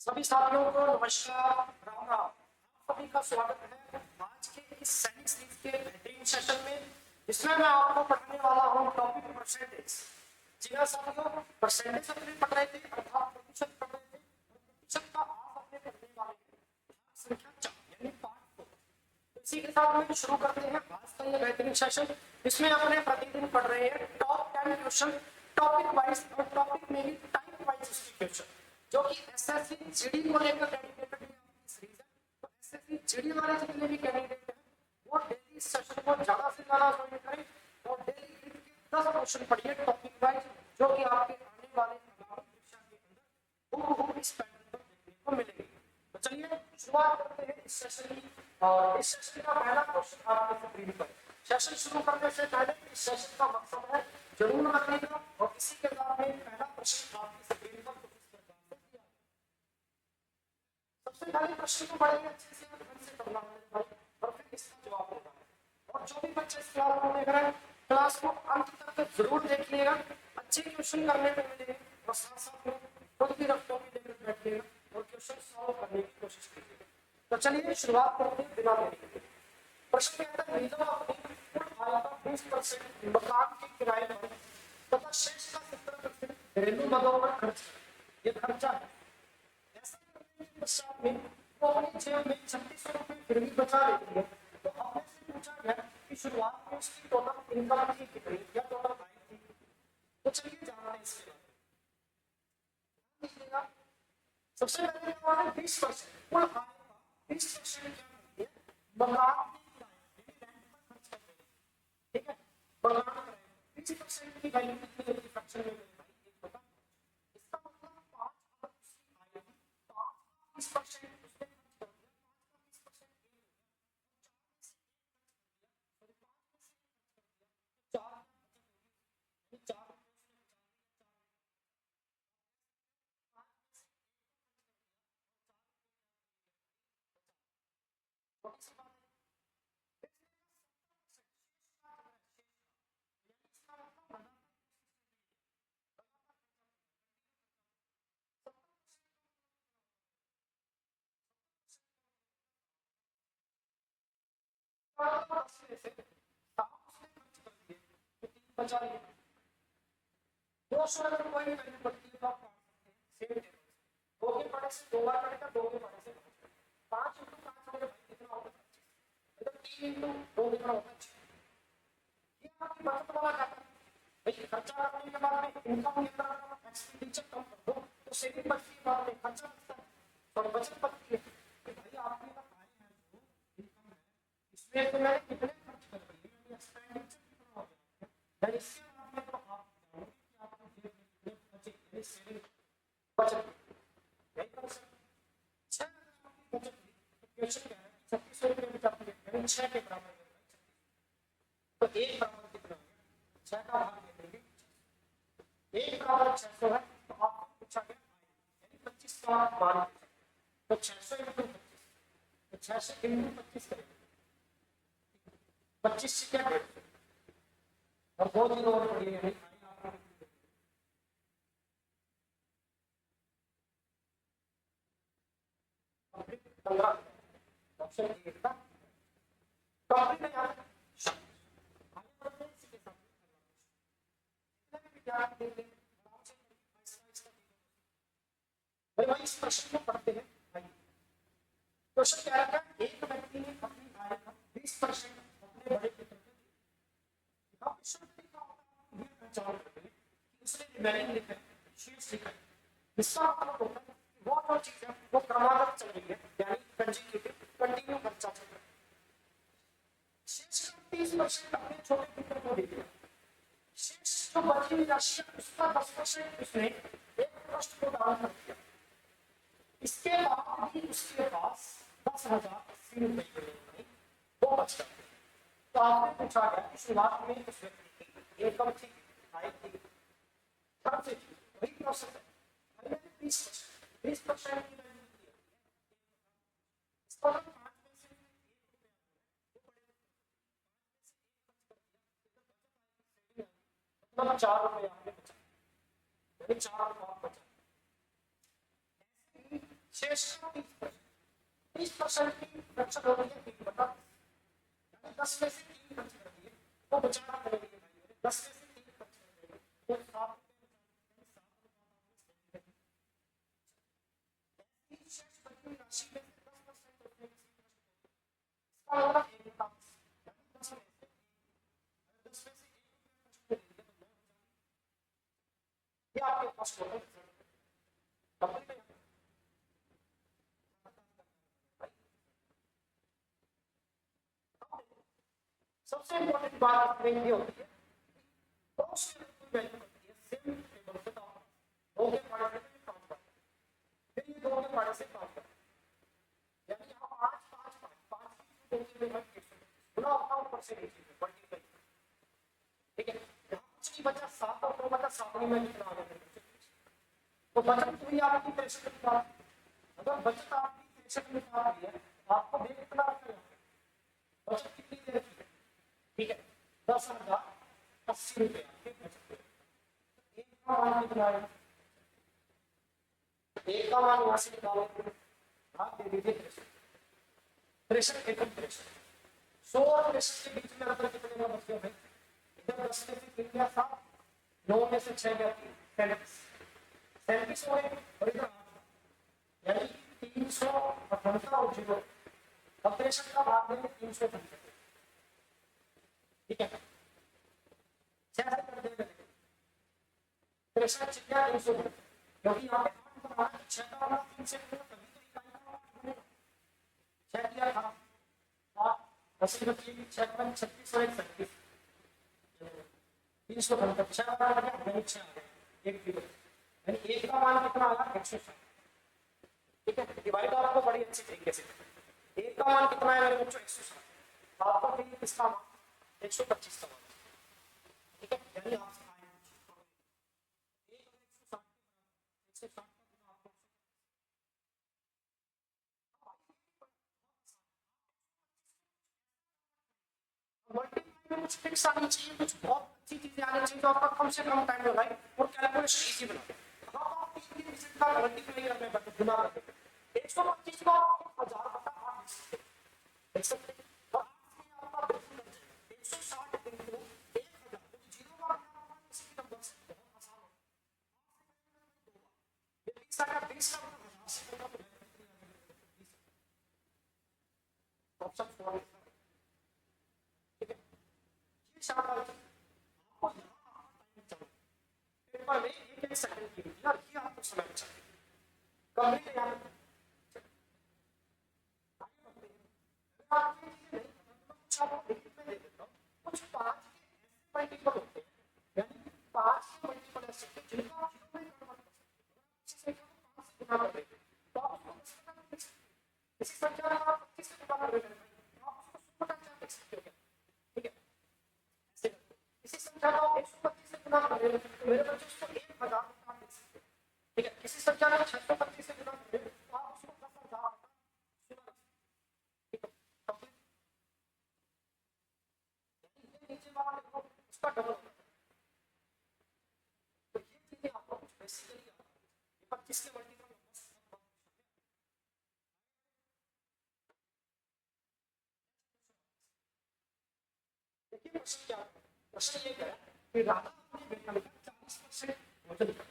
सभी साथियों को नमस्कार, राम राम। आप सभी का स्वागत है आज के इस सैनिक सीरीज के बेहतरीन सेशन में, जिसमें मैं आपको पढ़ाने वाला हूं टॉपिक परसेंटेज। जी हाँ साथियों, परसेंटेज अपने पढ़ रहे थे, अर्थात प्रतिशत पढ़ रहे थे। प्रतिशत का आप अपने पढ़ने वाले हैं संख्या 4 यानी पार्ट 4। तो इसी के साथ में शुरू करते हैं आज का ये बेहतरीन सेशन, जिसमें अपने प्रतिदिन पढ़ रहे हैं टॉप 10 क्वेश्चन टॉपिक वाइज और टॉपिक में भी टाइप वाइज उसके क्वेश्चन, जो कि एसएससी जीडी को लेकर डेडिकेटेड है सीरीज है। तो एसएससी जीडी वाले जितने भी कैंडिडेट हैं वो डेली इस सेशन को ज्यादा से ज्यादा ज्वाइन करें और डेली के 10 क्वेश्चन पढ़िए टॉपिक वाइज, जो कि आपके आने वाले आगामी परीक्षा के अंदर हूबहू इस पैटर्न पर देखने को मिलेंगे। तो चलिए शुरुआत करते हैं इस सेशन की। और इस सेशन का पहला क्वेश्चन आपके स्क्रीन पर। सेशन शुरू करने से पहले इस सेशन का मकसद है जरूर रखिएगा, और इसी के साथ में पहला प्रश्न आपकी स्क्रीन पर कुछ इस प्रकार से दिया। सबसे पहले प्रश्न को बड़े अच्छे से ध्यान से पढ़ना है और फिर इसका जवाब देना है। और जो भी बच्चे इस क्लास को देख रहे हैं, क्लास को अंत तक जरूर देखिएगा। अच्छे क्वेश्चन करने को मिलेंगे और साथ साथ में खुद भी रफ्तों में लेकर बैठिएगा और क्वेश्चन सॉल्व करने की कोशिश कीजिएगा। तो चलिए शुरुआत करते हैं बिना देरी के। प्रश्न कहता है नीलम अपनी कुल आय का 20% मकान के किराए पर तथा शेष का 70% घरेलू मदों पर खर्च करे। ये खर्चा है। ऐसा करने के पश्चात में वो अपनी जेब में 3600 रुपए फिर भी बचा लेती है। तो हमने से पूछा गया कि शुरुआत में उसकी टोटल इनकम थी कितनी या टोटल आय थी। तो चलिए जानते हैं इसके बारे में। सबसे पहले हमारे 20% कुल आय का 20% क्या है? मकान के किराए यानी रेंट पर खर्च करते हैं। ठीक है, मकान किराए 20% की वैल्यू कितनी होती है फ्रैक्शन में मेरे भाई? 1 बटा 5। इसका मतलब 5 अगर उसकी आय थी, 5 का 20% उसने खर्च कर दिया, 5 का 20% ये हो गया, 4 में से 1 खर्च कर दिया, 5 में से 1 खर्च कर दिया, तो 4 4 बचा लिया। 200 अगर कोई वैल्यू बढ़ती है तो आप सेम टेबल 2 के पढ़े से 2 बार करेगा, 2 के पढ़े से 5 इंटू 5 मेरे भाई कितना होगा? 25। मतलब 3 इंटू 2 कितना होगा? 6। ये आपकी बचत वाला खाता है भाई। खर्चा करने के बाद में इनकम निकल रहा है, एक्सपेंडिचर कम कर दो तो सेविंग बढ़ती है, बाद में खर्चा बचता है और बचत बढ़ती है कि भाई आपके पास आय है जो इनकम है, इसमें तो मैंने कितने खर्च कर दिए, यानी एक्सपेंडिचर कितना हो गया। यानी इसके बाद में तो आप जानोगे कि आपको जेब में कितने बचे, यानी सेविंग बचत यही कंसेप्ट। 6 अगर आपकी बचत हुई तो क्वेश्चन क्या है? 3600 रुपये बचाती है, यानी 6 के बराबर है। तो 1 बराबर कितना हो गया? 6 का भाग दे देंगे, 1 बराबर 600 है। तो आपको पूछा गया यानी 25 का मान पूछा, तो 600 इंटू 25, तो 600 इंटू 25 करेंगे, 25 से क्या 150 और 2 दिन और पड़िए, यानी 15। ऑप्शन ए था टॉपिक में याद आगे बढ़ते हैं इसी के साथ जितने भी विद्यार्थी देख लेंगे आराम से भाई भाई इस प्रश्न को पढ़ते हैं भाई। क्वेश्चन क्या रखा है? एक व्यक्ति ने अपनी आय का 20% अपने बड़े पुत्र को दिया। अब इस व्यक्ति का ये पहचान करते हैं कि उसने रिमेनिंग लिखा है, शेष लिखा है। इसका मतलब होता है कि वो जो चीज है वो क्रमागत चल रही है, यानी कंजिक्यूटिव कंटिन्यू खर्चा चल रहा है। शेष का 30% अपने छोटे पुत्र को दे दिया। शेष जो बची हुई राशि है उसका 10% उसने एक ट्रस्ट को दान कर दिया। इसके बाद भी उसके पास 10,080 रुपए के लिए वो बच जाते। तो आपने पूछा गया कि शुरुआत में उस व्यक्ति की इनकम थी, आय थी, खर्च थी, वही प्रोसेस है। मैंने 20% की वैल्यू दी है। इसको हम 5 में से 1 रुपया मतलब 4 रुपए आपने बचा, यानी 4 रुपया बचा। शेष का 30% की रिडक्शन हो रही है 3/10, यानी 10 में से 3 खर्च कर दिए तो बचा करेंगे भाई, 10 में से 3 खर्च कर देंगे तो 7 शेष बची हुई राशि में से 10% होते हैं, इसका होगा 1 लाख, यानी 10 में से 1 रुपया खर्च कर देंगे तो 9 ये आपके पास टोटल कंपनी में सबसे इंपॉर्टेंट बात इसमें ये होती है कॉस्ट की वैल्यू होती है सेम टेबल से काम, 2 के पढ़ने से काम करते हैं, फिर ये 2 के पढ़ने से काम करते हैं, यानी आप 5 5 5 5 2 के में 100 गुना होगा ऊपर से नीचे में मल्टीप्लाई, ठीक है। यहाँ कुछ नहीं बचा 7 और 2 बचा 7 में कितना आ गया तो बचत हुई आपकी 63 रुपया, अगर बचत आपकी 63 रुपया हुई है आपको देख कितना रखना है, बचत कितनी देर की है, ठीक है 10,080 रुपया एक का मान कितना है, एक का मान यहाँ से निकालो, भाग दे दीजिए 63 एकम 63 100 और 63 के बीच में अंतर कितने का बच गया भाई, इधर 10 में से 3 गया 7, 9 में से 6 गया 3 37 हो गए और इधर 8 यानी 358 और 0 अब 63 का भाग देंगे 358, ठीक है 6 से कर देंगे 63 चिट्ठा 300 क्योंकि यहाँ पे 8 बनाना है 6 का वाला 3 से करेगा तभी तो इकाई का 8 बनेगा, 6 किया था 8 10 की बची 6 का 36 और 36 358 6 का आ गया यानी 6 आ गया 1 किलो, यानी 1 का मान कितना आया 160, ठीक है। डिवाइड आपको बड़ी अच्छी तरीके से 1 का मान कितना है मेरे बच्चों 160, आपको चाहिए किसका मान 125 का मान, ठीक है, यानी आप मल्टीप्लाई में कुछ फिक्स आनी चाहिए, कुछ बहुत अच्छी चीजें आनी चाहिए जो आपका कम से कम टाइम लगाए और कैलकुलेशन इजी बनाए, अब आप इसी रिजल्ट का मल्टीप्लाई करने पर गुना करते 125 को आप 1000 बटा 8 देख सकते हैं और आपका बिल्कुल 160 इनटू 1000 तो जीरो का अपना इसकी नंबर से बहुत आसान है, ये 20 का 20 का 1000 से बड़ा ऑप्शन 4 शाबाश आपको यहाँ टाइम चाहिए पेपर में 1 सेकंड की यार ये आपको समय चाहिए कंप्लीट यार आपके चीजें नहीं कुछ आपको लिखित में दे देता हूँ कुछ 5 के ऐसे मल्टीपल होते हैं यानी 5 के मल्टीपल ऐसे होते हैं जिनको आप जीरो में कन्वर्ट कर सकते हैं, अगर आप इसी संख्या को 5 से गुना कर देते तो आप उसको 10 बटा लिख सकते हैं, इसी संख्या को आप 25 से गुना कर देते तो आप उसको 100 बटा 4 लिख सकते हो, ठीक है। इसी संख्या को 125 से गुना कर रहे हो तो मेरे बच्चे उसको 1000 बटा लिख सकते हैं, ठीक है। इसी संख्या को 625 से गुना कर रहे हो तो आप उसको 10,000 बटा 16, ठीक है कंप्लीट, यानी ये नीचे वाला देखो उसका डबल होता है, तो ये चीजें आपको कुछ बेसिकली आता है, ये 25 के मल्टीपल देखिए प्रश्न क्या है, प्रश्न ये है कि राधा अपने वेतन का 40% वजन करे,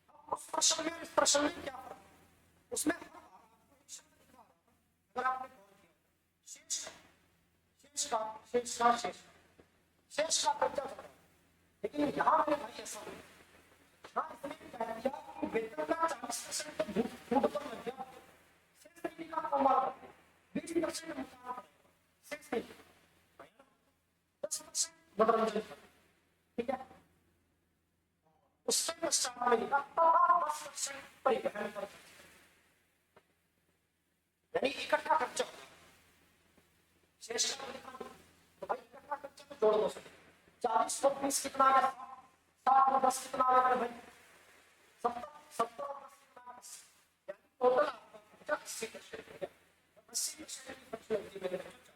अब उस प्रश्न में इस प्रश्न में क्या फर्क है, उसमें हर बार आपको एक शब्द लिखा होगा, अगर आपने गौर किया शेष का कब्जा कर रहा है, लेकिन यहाँ मेरे भाई ऐसा नहीं, हाँ इसने कह दिया कि वेतन का 40% तो फूड पर लग गया, शेष नीति का कमाल 20% मुकाम शेष नीति 10% मनोरंजन, ठीक है, उससे पश्चात में लिखा 10% परिवहन पर, यानी इकट्ठा खर्चा होगा, शेष का लिखा तो भाई इकट्ठा खर्चा तो जोड़ दो 40 और 20 कितना आ गया 60 और 10 कितना आ गया भाई 70 70 और 10 कितना आ गया, यानी टोटल आपका खर्चा 80%, ठीक है 80% की खर्च लगती है मेरे बच्चों,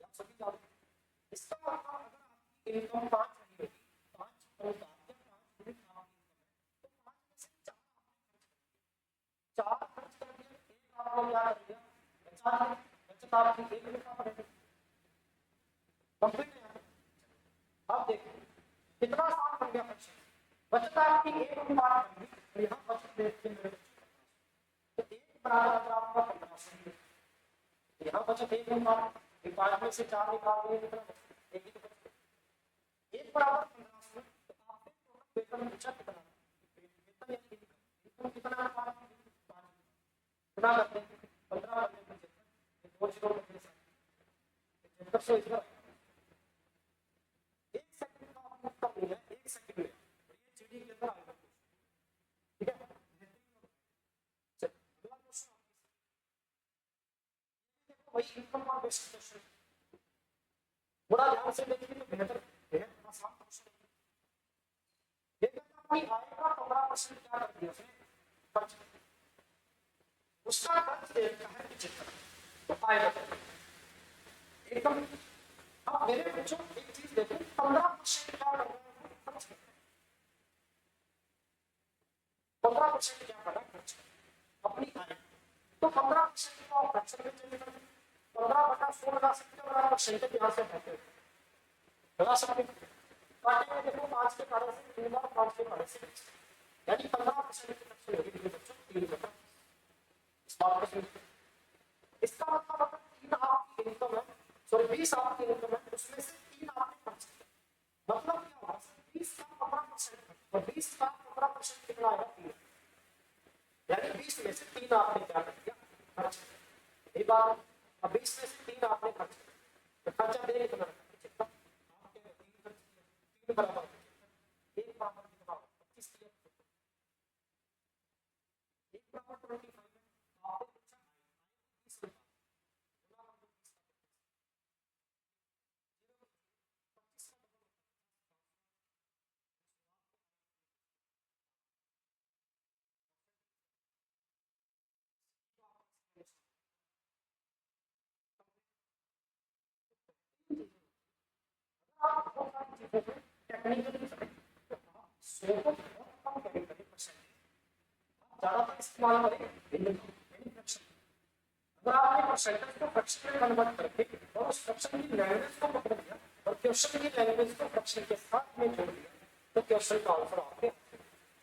आप सभी जानते हैं इसका मतलब अगर आपकी इनकम 5 नहीं होगी 5 और 5 या 5 यूनिट आपकी इनकम है तो 5 में से 4 4 आपने क्या कर दिया, बचा लिया, बचत आपकी एक लिखा पड़ेगा, कंप्लीट है। अब देखिए कितना आसान बन गया क्वेश्चन, बचत आपकी एक अनुपात बन गई, तो यहाँ बचत देखते हैं तो एक बराबर अगर आपका 1500, यहाँ बचत एक अनुपात, एक 5 में से 4 निकाल दिए कितना एक ही तो बचत, एक बराबर 1500, तो आपने टोटल वेतन पूछा कितना, वेतन या इनकम कितना अनुपात, 5 गुना करते हैं 15 करते हैं 2 जीरो करते हैं 75 इतना, एक सेकंड का आपको उत्तर मिला, एक सेकंड में ये जीडी के अंदर आएगा, ठीक है। चलिए अगला क्वेश्चन देखो, वही इनकम और बेसिक क्वेश्चन, बड़ा ध्यान से देखिए तो बेहतर, बेहद आसान क्वेश्चन है। ये कहता है अपनी आय का 15% क्या कर दिया उसने, खर्च, उसका खर्च देखता है 75, तो आय बताइए एकदम। अब मेरे बच्चों एक चीज देखो, 15% क्या कर रहा है खर्च, 15% क्या कर रहा है खर्च अपनी आय, तो 15% को आप खर्च में चले जाते, 15/100 लगा सकते हो और आप परसेंटेज यहाँ से हटाते हो, लगा सकते हो, काटेंगे देखो 5 के पढ़े से 3 बार 5 के पढ़े से, यानी 15% की खर्च होगी बच्चों 3 इस बात को समझिए। इसका मतलब अगर 3 आपकी इनकम है, सॉरी 20 आपकी इनकम है, उसमें से 3 आपने खर्च किया, मतलब क्या होगा 20 का 15%, तो 20 का 15% कितना आएगा 3, यानी 20 में से 3 आपने क्या कर दिया खर्च, यही बात। अब 20 में से 3 आपने खर्च किया, तो खर्चा दे कितना कितना आपके 3 खर्च किया, 3 बराबर 1 बराबर कितना 25 किया, 1 बराबर 25 है, आपने पूछा 20 गुना कर दो 20 आप बहुत सारी चीजों को टेक्निकली समझ, तो आप 100 को बहुत कम कैरी करें परसेंटेज, आप ज्यादातर इस्तेमाल करें यानी फ्रैक्शन, अगर आपने परसेंटेज को फ्रैक्शन में कन्वर्ट करके और उस फ्रैक्शन की लैंग्वेज को पकड़ लिया और क्वेश्चन की लैंग्वेज को फ्रैक्शन के साथ में जोड़ दिया, तो क्वेश्चन का आंसर आपके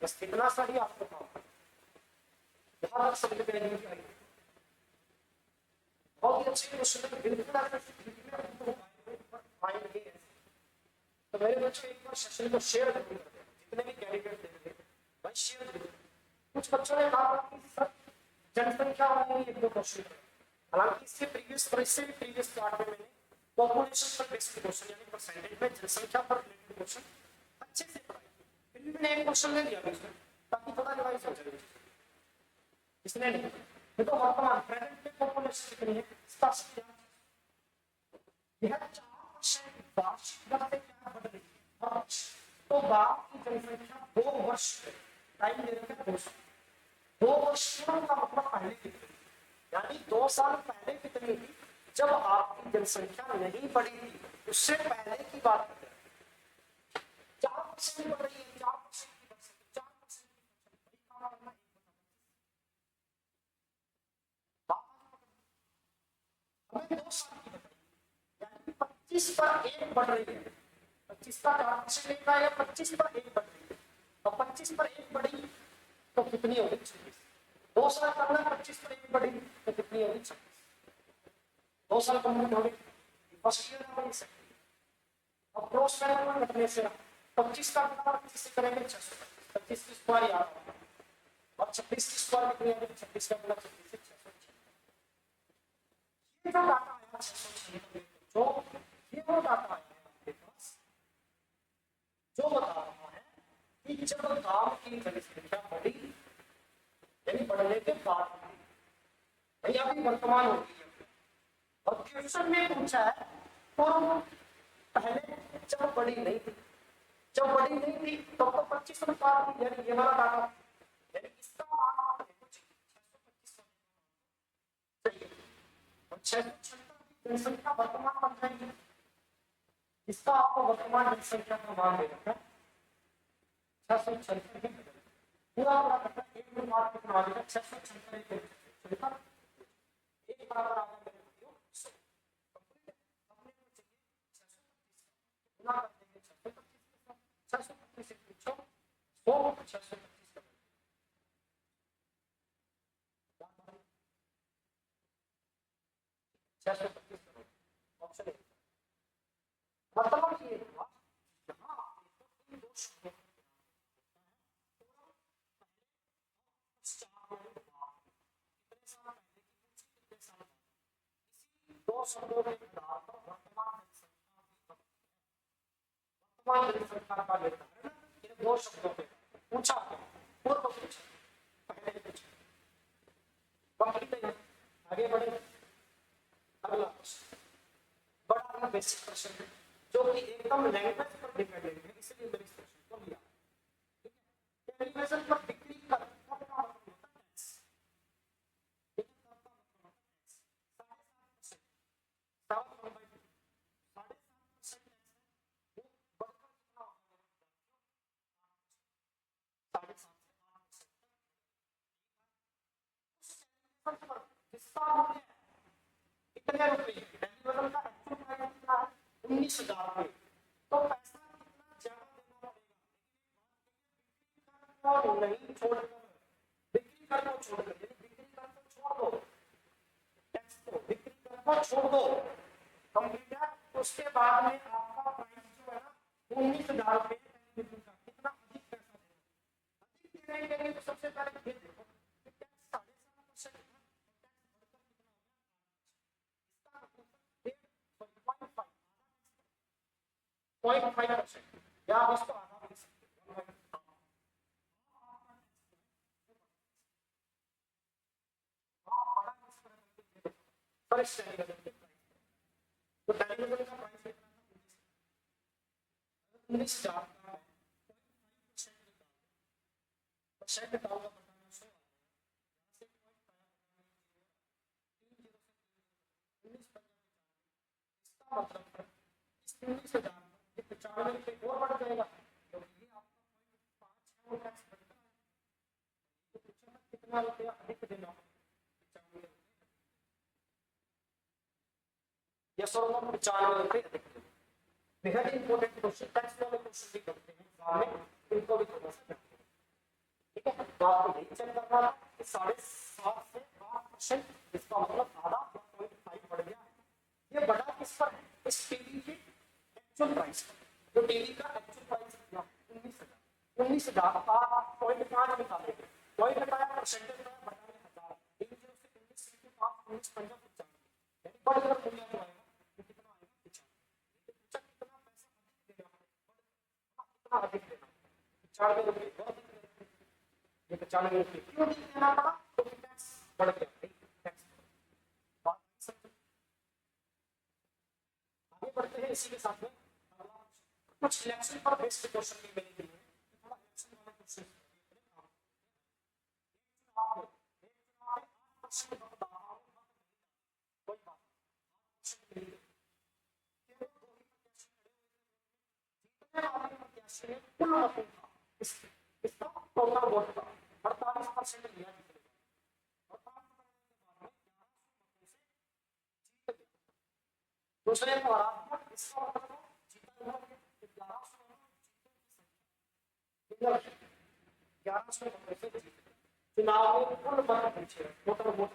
बस इतना सा ही आपको काम करना, यहाँ तक समझ में नहीं आएगी, बहुत ही अच्छे क्वेश्चन है, बिल्कुल आपको आएंगे ऐसे। तो मेरे बच्चों एक बार सेशन को शेयर जरूर कर दें, जितने भी कैंडिडेट देंगे भाई शेयर जरूर। कुछ बच्चों ने कहा कि सर जनसंख्या वाले एक दो क्वेश्चन, हालांकि इससे भी प्रीवियस पार्ट में मैंने पॉपुलेशन पर बेस्ड क्वेश्चन यानी परसेंटेज में जनसंख्या पर रिलेटेड क्वेश्चन अच्छे से पढ़ाए, फिर भी मैंने एक क्वेश्चन ले लिया ताकि थोड़ा रिवाइज हो जाए, इसलिए नहीं देखो वर्तमान प्रेजेंट में पॉपुलेशन कितनी है इसका यह 4% वार्षिक दर से क्या बढ़ रही है, तो गांव की जनसंख्या 2 वर्ष टाइम दे रखे 2 वर्ष का मतलब पहले कितनी, यानी 2 साल पहले कितनी थी जब आपकी जनसंख्या नहीं बढ़ी थी, उससे पहले की बात करते हैं 4% बढ़ रही है, 4% की दर से 4% हमें 2 साल की बढ़ रही है, यानी 25 पर 1 बढ़ रही है, 25 का 4% नहीं आएगा, 25 पर 1 बढ़ रही है, और 25 पर 1 बढ़ी तो कितनी होगी 26, 2 साल करना 25 पर 1 बढ़ी तो कितनी होगी 26, 2 साल कंप्लीट हो गई, फर्स्ट ईयर में सकती है। अब क्रॉस वैल्यू रखने से 25 का गुना 25 से करेंगे 625, 25 की स्क्वायर याद रखना और 26 की स्क्वायर कितनी आएगी, 26 का गुना 26 से 606, ये जो डाटा आया 606 जो ये वो डाटा आया आपके पास जो बता रहा है कि जब गांव की जनसंख्या बढ़ी यानी बढ़ने के बाद भैया अभी वर्तमान होगी है और क्वेश्चन में पूछा है तो पहले जब बड़ी नहीं थी, जब बड़ी नहीं थी तब तो 25 अनुपात थी, यानी ये वाला डाटा यानी इसका मान आप देखो 625 चाहिए और 676 की जनसंख्या वर्तमान बन जाएगी, इसका आपको वर्तमान जनसंख्या का मान दे रखा है 676 पूरा पूरा करता है 1 अनुपात कितना आ जाएगा 676 के बराबर आ गया मेरे भाइयों 100। कंप्लीट है। अपने को चाहिए 625 गुना कर देंगे 625 के साथ। 625 से पूछो 100 625 कर 625 करोड़ ऑप्शन ए। मतलब ये हुआ यहाँ इन दो शब्दों दो शब्दों के आधार पर वर्तमान जनसंख्या का निर्धारण इन दो शब्दों पे पूछा गया। पूर्व पूछा पहले पूछा कंप्लीट है। आगे बढ़े अगला क्वेश्चन बड़ा ही बेसिक क्वेश्चन है जो कि एकदम लैंग्वेज पर डिपेंडेंट है, इसलिए मैंने इस क्वेश्चन को लिया। ठीक है, टेलीविजन पर बिक्री कर का क्या मतलब होता है? टैक्स। ठीक है, का मतलब होता है टैक्स 7.5%। 7.5% टैक्स है, वो बढ़कर कितना होता है? 7.5 से 8%। उस टेलीविजन पर जिसका मूल्य कितने रुपए? टेलीविजन का एक्चुअल प्राइस कितना है? 19,000 रुपए। तो पैसा कितना ज्यादा देना पड़ेगा? लेकिन नहीं छोड़कर बिक्री कर को छोड़कर, यानी बिक्री कर को छोड़ दो, टैक्स को बिक्री कर को छोड़ दो, कंप्लीट है। उसके बाद में आपका प्राइस जो है ना 19,000 रुपए टेलीविजन का, कितना अधिक पैसा देना? अधिक देने के लिए तो सबसे पहले ये देखो कि टैक्स 7.5% है, टैक्स बढ़कर कितना हो गया? 0.5% या आप इसको आधा भी सकते हो। पर इस टेलीविजन के प्राइस, तो टेलीविजन का प्राइस कितना था? 19,000 का है। 0.5% निकालना बताना 100 से 19,000। इसका मतलब है इस 19,000 ये 95 रुपए और बढ़ जाएगा, क्योंकि ये आपका 0.5 है वो टैक्स बढ़ता है। तो पूछा था कितना रुपया अधिक देना? 95 रुपए। यस और नो? 95 रुपए अधिक देना। बेहद इंपॉर्टेंट क्वेश्चन, टैक्स वाले क्वेश्चन भी करते हैं एग्जाम में, इनको भी थोड़ा सा जानते हैं। ठीक है, तो आपको यही चेक करना है कि 7.5 से 8%, इसका मतलब आधा 0.5 बढ़ गया है। ये बढ़ा किस पर है? इस टीवी के एक्चुअल प्राइस पर। जो टीवी का एक्चुअल प्राइस कितना? 19,000। 19,000 का 0.5 निकालेंगे, 0.5 परसेंटेज में बढ़ाने 1000, 30 से 19 के पास 19 पंजा 95, यानी बढ़कर मूल्य जो आएगा वो कितना आएगा? 95। तो पूछा कितना पैसा अधिक देना है, कितना अधिक देना है? 95 रुपए और अधिक देना है। ये 95 रुपए क्यों अधिक देना पड़ा? क्योंकि टैक्स बढ़ गया। टैक्स बात समझ। आगे बढ़ते हैं इसी के साथ में अगला कुछ इलेक्शन पर बेस्ड क्वेश्चन भी मैंने दिए हैं, थोड़ा इलेक्शन वाले क्वेश्चन कोई बात नहीं। प्रत्याशी ने कुल मतों का इसका टोटल वोट का 48% लिया जीतने और 5 दूसरे को हरा दिया। इसका मतलब जीता हुआ 1100 वोटों से जीत। चुनाव में कुल मत पूछे टोटल वोट।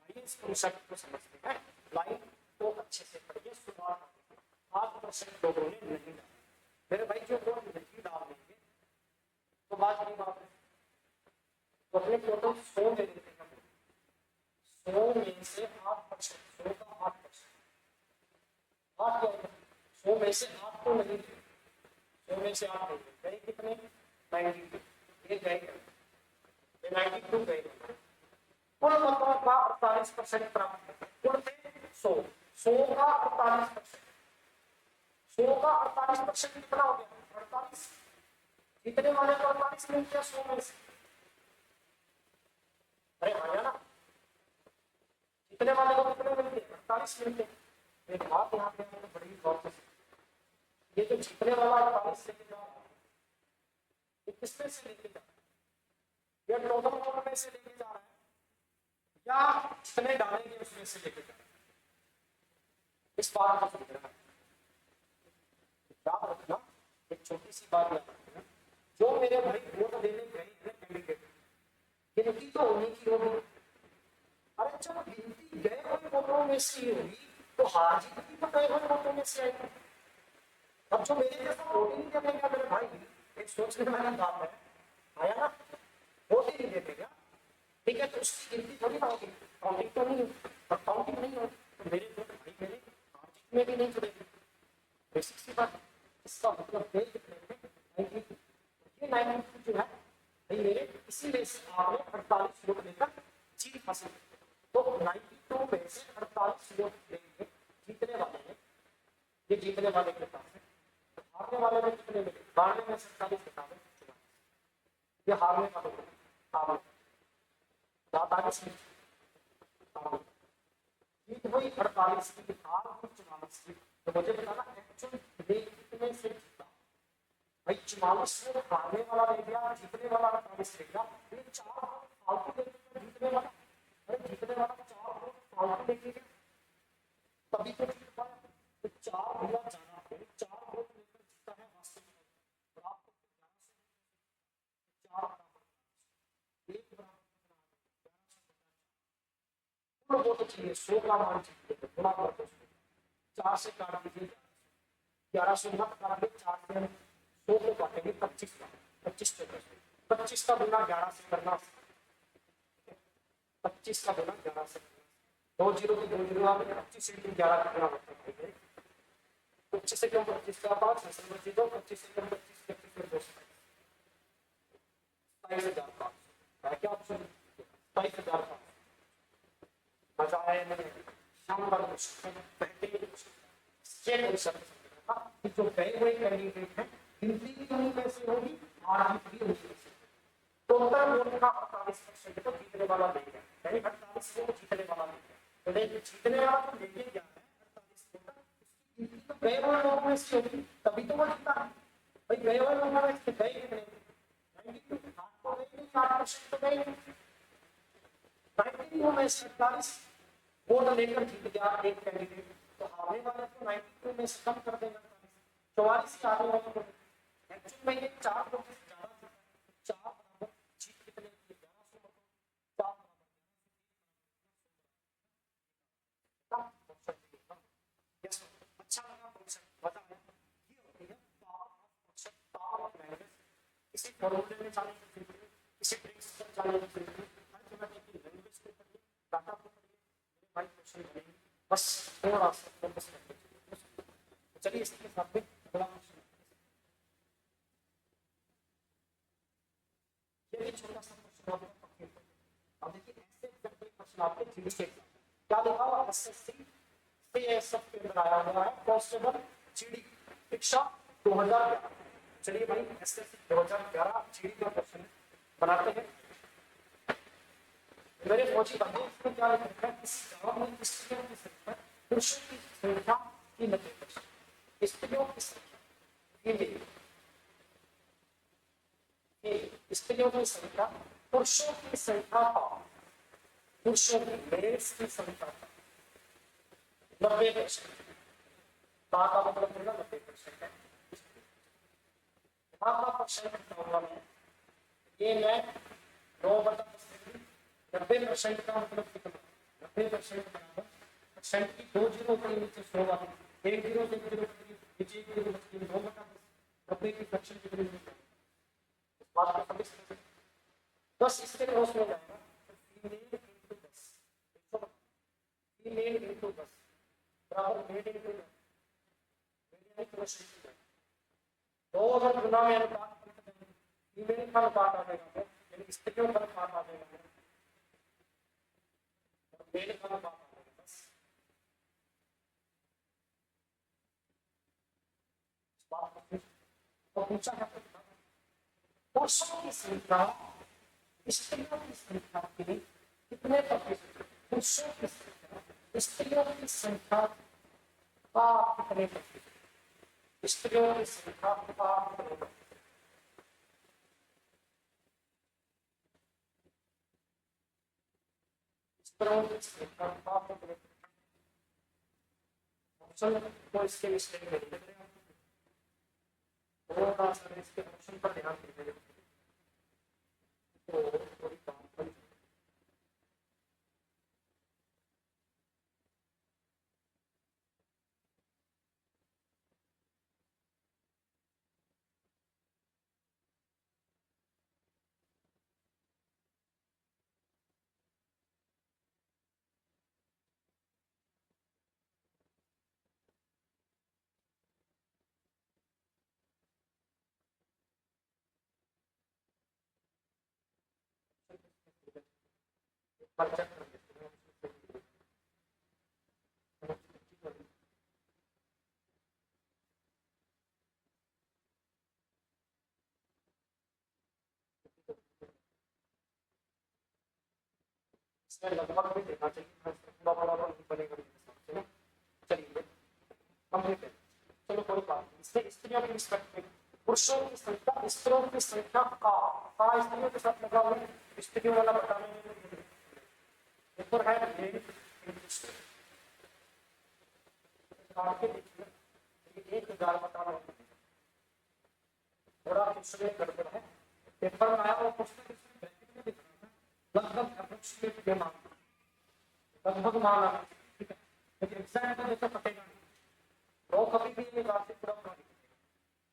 आइए इस कॉन्सेप्ट को समझते हैं। लाइन को अच्छे से पढ़िए, शुरुआत 8% लोगों ने नहीं डाला। मेरे भाई जो वोट नहीं डाल देंगे तो बात नहीं बात है, तो अपने टोटल 100 में देते हैं। 100 में से 8%, 100 का 8%, 100 में से 8 तो नहीं, 100 में से 8 नहीं गए कितने? 92। ये गए 92 गए। कुल मतों का 48% प्राप्त है। कुल थे 100, 100 का 48%, 100 का 48% कितना हो गया? 48। कितने वाले को 48 मिल गया 100 में से? अरे आया ना, कितने वाले को कितने मिलते? 48 मिलते। एक बात यहाँ पे मैंने बड़ी गौर से, ये जो जीतने वाला 48 लेके जा रहा है, ये किसमें से लेके जा रहा है? ये टोटल वोट में से लेके जा रहा है क्या जितने डालेंगे उसमें से लेके जाएंगे, इस बात को समझना है। याद रखना, एक छोटी सी बात याद रखना, जो मेरे भाई वोट देने गए हैं कैंडिडेट, गिनती तो उन्हीं की होगी। अरे जब गिनती गए हुए वोटों में से होगी तो हार जीत भी तो गए हुए वोटों में से आएगी। अब जो मेरे जैसा वोट ही नहीं देगा मेरे भाई, एक सोचने वाली बात है, आया ना, वोट ही नहीं देगा, ठीक है, तो उसकी गिनती थोड़ी ना होगी, काउंटिंग तो नहीं होगी, और काउंटिंग नहीं होगी तो मेरे वोट भाई मेरे हार जीत में भी नहीं जुड़ेगी। बेसिक सी बात, इसका मतलब ये जो है भाई मेरे, इसीलिए आपने 48 वोट लेकर जीत हासिल की। तो 92 में से 48 वोट लेंगे जीतने वाले हैं, ये जीतने वाले के पास है। हारने वाले में कितने मिले, 92 में 47 किताबें, ये हारने वाले हारने बात आगे से जीत हुई 48 की, हार हुई 44 की। तो मुझे बताना एक्चुअल कितने से जीता भाई, 44 में हारने वाला ले गया, जीतने वाला 48 ले गया, ये 4 फालतू लेके जीतने वाला, अरे जीतने वाला 4 फालतू लेके गया तभी तो जीत पाया। तो 4 भैया जाना है, 4 वोट लेकर जीता है वास्तव में, और आपको 4 बराबर, एक बराबर वोट चाहिए, 100 का मान चाहिए, थोड़ा बहुत 4 से काट दीजिए, 1100 मत काटिए, 4 से 100 को काटेंगे 25 का, 25 का गुना 11 से करना, 25 का गुना 11 से, 2 जीरो की 2 जीरो आ गए, 25 से 11 कितना होता है, 25 से कम 25 का 5, 25 25 से कम 25 25 में 27,500 क्या ऑप्शन, 27,500 मजा आया नहीं, शानदार जो गए हुए कैंडिडेट हैं गिनती भी उन्हीं में से होगी, हार जीत भी उन्हीं में से। टोटल वोट का 48% तो जीतने वाला ले गया, यानी 48 वोट जीतने वाला ले गया, तो नहीं जीतने वाला तो लेके गया है 48 वोट, उसकी गिनती तो गए हुए लोगों में से होगी, तभी तो वो जीता है भाई। गए हुए लोगों में से गए कितने, 92 तो गए, 8% तो गए, 92 में से 48 वोट लेकर जीत गया एक कैंडिडेट, तो हारने वाले को 92 में से कम कर देगा, 44 से हारने वाले को एक्चुअल में ये 4 वोट से ज्यादा जीता, 4 बराबर जीत कितने की, 1100 वोट, 4 बराबर यस। अच्छा लगा क्वेश्चन, मजा आया, ये होती है power of question, power of language. किसी फॉर्मूले में जाने की जरूरत नहीं, किसी प्रिंसिपल जाने की जरूरत नहीं, हर जगह की लैंग्वेज को पढ़िए, डाटा को पढ़िए, भाई क्वेश्चन बनेंगे, बस थोड़ा सा फोकस करके चलिए। इसके साथ में थोड़ा क्वेश्चन, ये भी छोटा सा क्वेश्चन आपको पक्के, अब देखिए ऐसे एग्जांपल क्वेश्चन आपके जीडी के क्या लिखा हुआ, एसएससी सीएसएफ के अंदर आया हुआ है, कांस्टेबल जीडी परीक्षा 2011। चलिए भाई एसएससी 2011 जीडी का क्वेश्चन बनाते हैं। मेरे फौजी बंधु इसमें क्या लिखा है, इस जवाब में स्त्रियों की संख्या पुरुषों की संख्या की 90%, स्त्रियों की संख्या, स्त्रियों की संख्या पुरुषों की संख्या का, पुरुषों की मेल्स की संख्या का 90%, का मतलब होगा 90% है। का परसेंट होगा मैं, ये मैं 9/10 90% का मतलब कितना, 90% बराबर परसेंट की 2 जीरो के नीचे 100 वाली, 1 जीरो से 1 जीरो नीचे 1 जीरो बच गई, 9/10 90 की फ्रैक्शन कितनी होगी, बात को समझ सकते हैं। 10 इसके क्रॉस में जाएगा, फीमेल इनटू 10, फीमेल इनटू 10 बराबर मेल इनटू 10, मेल क्रॉस में दो अगर गुना में अनुपात लिख देंगे, फीमेल का अनुपात आ जाएगा, यानी स्त्रियों का अनुपात आ जाएगा, मेल का अनुपात आ जाएगा, बस बात को पूछा है पुरुषों की संख्या स्त्रियों की संख्या के कितने प्रतिशत, पुरुषों की संख्या स्त्रियों की संख्या का कितने प्रतिशत, स्त्रियों की संख्या का कितने प्रतिशत, ऑप्शन को इसके मिस्टेक नहीं देते हैं, थोड़ा सा इसके ऑप्शन पर ध्यान दीजिए तो थोड़ी काम करिए। चेक कर लेते हैं इसमें लगभग भी देखना चाहिए, थोड़ा बड़ा नहीं बनेगा मेरे हिसाब से ना। चलिए कंप्लीट है, चलो कोई बात नहीं। इसमें स्त्रियों की रिस्पेक्ट में पुरुषों की संख्या स्त्रियों की संख्या का स्त्रियों के साथ लगा हुआ स्त्रियों वाला बताने में ऊपर है ये देखिए 1000 बता रहा हूँ, थोड़ा इसमें गड़बड़ है। पेपर में आया वो क्वेश्चन इसमें ब्रैकेट में दिख रहा है लगभग अप्रोक्सीमेट ये मान लगभग माना, ठीक है, लेकिन एग्जैक्ट तो देखो पटेगा नहीं, रो कभी भी ये बात से पूरा पूरा नहीं।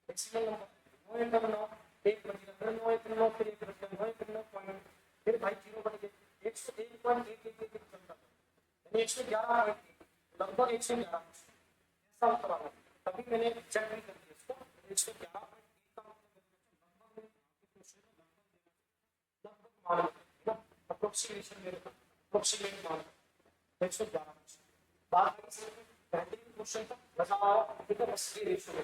इसमें नंबर 9 1 9 एक बचेगा, फिर 9 1 9 फिर एक बचेगा 9 1 9 पॉइंट, फिर भाई जीरो बढ़ गए 101.111 चलता है, यानी 111 लगभग 111 ऐसा उत्तर आ रहा है। तभी मैंने चेक भी कर दिया इसको 111 का मतलब लगभग मान लो अप्रोक्सीमेशन मेरे को अप्रोक्सीमेट मान 111। बात करें बेहतरीन क्वेश्चन था बताओ, ठीक है, बस ये रेशियो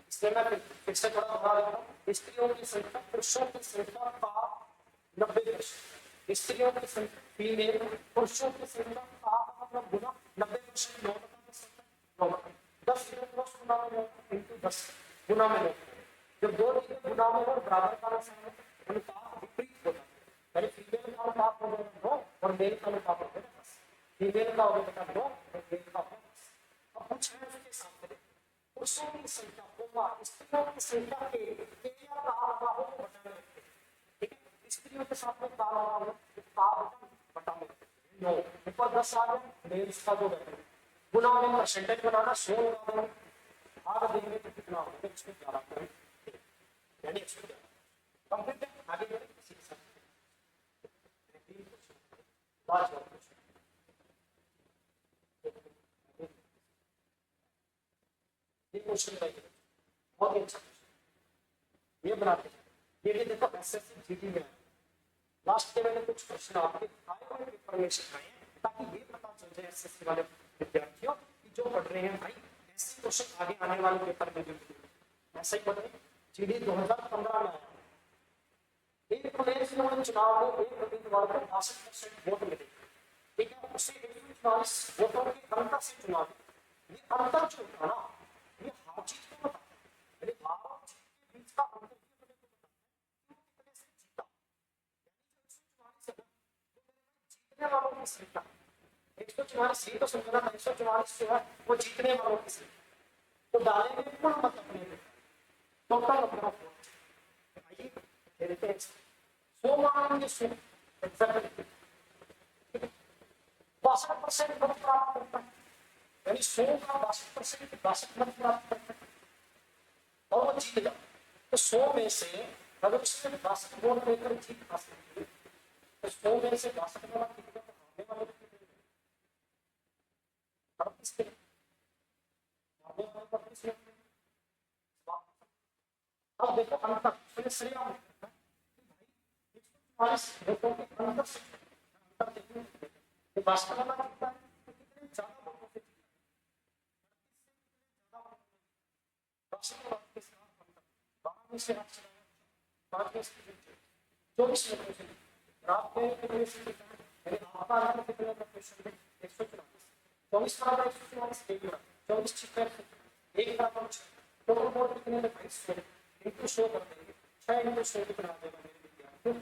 इसलिए मैं फिर से थोड़ा बता देता हूँ। स्त्रियों की संख्या पुरुषों की संख्या का 90%, स्त्रियों की संख्या फीमेल पुरुषों की संख्या का मतलब गुना 90% 10 गुना में इंटू 10 गुना में जब दो चीजें गुना में और बराबर का अनुपात विपरीत होता है, यानी फीमेल का अनुपात हो जाएगा 9 और मेल का अनुपात हो जाएगा 10, फीमेल का हो जाएगा 9 और मेल का 10। अब कुछ है उसके साथ में पुरुषों की संख्या होगा स्त्रियों की संख्या के या का हो बटाने, ठीक है, स्त्रियों के साथ में ताल लगा बटाने 9 ऊपर 10 आ गया मेल्स का जो है गुना में परसेंटेज बनाना 100 लगा दो आगे देंगे तो कितना होगा 111 यानी 111 कंप्लीट है। आगे बढ़े किसी के साथ ये क्वेश्चन बहुत ही अच्छा क्वेश्चन ये बनाते हैं, ये भी देखो एसएससी जीडी में लास्ट के मैंने कुछ क्वेश्चन आपके आए हुए पेपर में सिखाए हैं ताकि ये पता चल जाए एसएससी वाले विद्यार्थियों की जो पढ़ रहे हैं भाई ऐसे क्वेश्चन आगे आने वाले पेपर में भी ऐसा ही पढ़ रहे। जीडी 2015 में आया, एक प्लेस में चुनाव में एक उम्मीदवार को 62% वोट मिले, ठीक है, उसे 144 वोटों के अंतर से चुनाव, ये अंतर जो था ना ये हार जीत को बताता है, यानी हार और जीत के बीच का अंतर ये बताता है कि वो कितने से जीता, यानी जो 144 है जीतने वालों की संख्या 144 ही तो समझना था, 144 जो है वो जीतने वालों की संख्या तो डालेंगे कुल मत अपने टोटल नंबर ऑफ वोट आइए देखते हैं 100 मानेंगे 100 एग्जैक्टली 62% वोट प्राप्त करता है, यानी 100 का 62% 62 वोट प्राप्त करता है और वो जीत जाता है। तो 100 में से अगर उसने 62 वोट लेकर जीत हासिल की तो 100 में से 62 वाला कितना तो आने वाले कितने 38 में अब देखो अंतर फिर श्रेया में वोटों के अंतर से अंतर देखो ये वास्तव में कितना है तो कितने ज्यादा वोटों से जीता के साथ अंतर 12 में से 5 में से 24 वोटों से रात में कितने से जीता है, यानी आपका अंतर कितने का क्वेश्चन है 144 24 बराबर 144 एक बराबर 24 छिहत्तर एक बराबर टोटल वोट कितने में 22 इनको शो कर देंगे 6 इनको शो कितना आ जाएगा मेरे विद्यार्थियों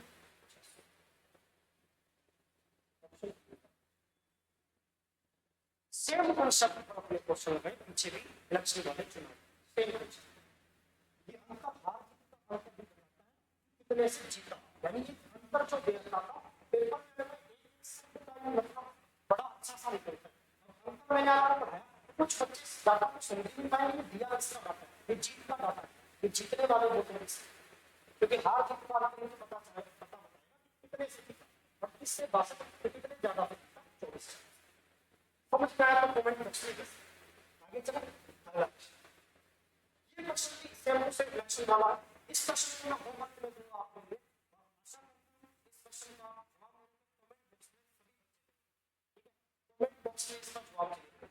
सेम कॉन्सेप्ट पर अपने क्वेश्चन में पीछे भी इलेक्शन वाले चुनाव सेम कॉन्सेप्ट। ये अंतर हार जीत का अंतर भी बताता है कितने से जीता, यानी ये अंतर जो दे रहा था पेपर में एक शब्द का मतलब बड़ा अच्छा सा निकलता है। अंतर मैंने आपको पढ़ाया कुछ 25 डाटा को समझ नहीं पाए, ये दिया इसका डाटा है, ये जीत का डाटा है, ये जीतने वाले होते हैं, क्योंकि हार जीत वाला तो मुझे पता बताएगा कितने से जीता, 32 से 62 कितने ज्यादा से जीता, 24। समझ में आया तो कमेंट बॉक्स में आगे चले। अगला ये क्वेश्चन भी सेम टू सेम इलेक्शन वाला, इस क्वेश्चन में होमवर्क में दूंगा आपको, इस क्वेश्चन का जवाब कमेंट बॉक्स में इसका जवाब चाहिए,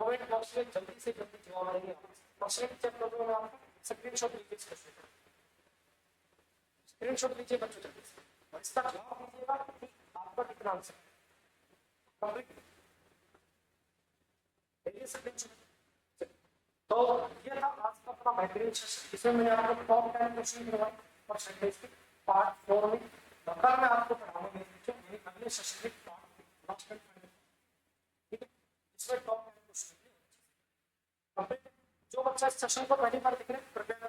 कमेंट बॉक्स में जल्दी से जल्दी जवाब आएंगे। क्वेश्चन चेक कर लो, मैं आपको स्क्रीनशॉट लीजिए, इस क्वेश्चन का स्क्रीनशॉट लीजिए बच्चों जल्दी से, और इसका जवाब दीजिएगा कि आपका कितना आंसर है कंप्लीट। तो ये था आज का अपना बेहतरीन सेशन, इसमें मैंने आपको टॉप 10 क्वेश्चन करवाए परसेंटेज के पार्ट 4 में। कल मैं आपको पढ़ाऊंगा जो मेरे अगले सेशन में पार्ट लास्ट में, ठीक है, इसमें टॉप 10 क्वेश्चन कंप्लीट। जो बच्चा इस सेशन को पहली बार देख रहे हैं कृपया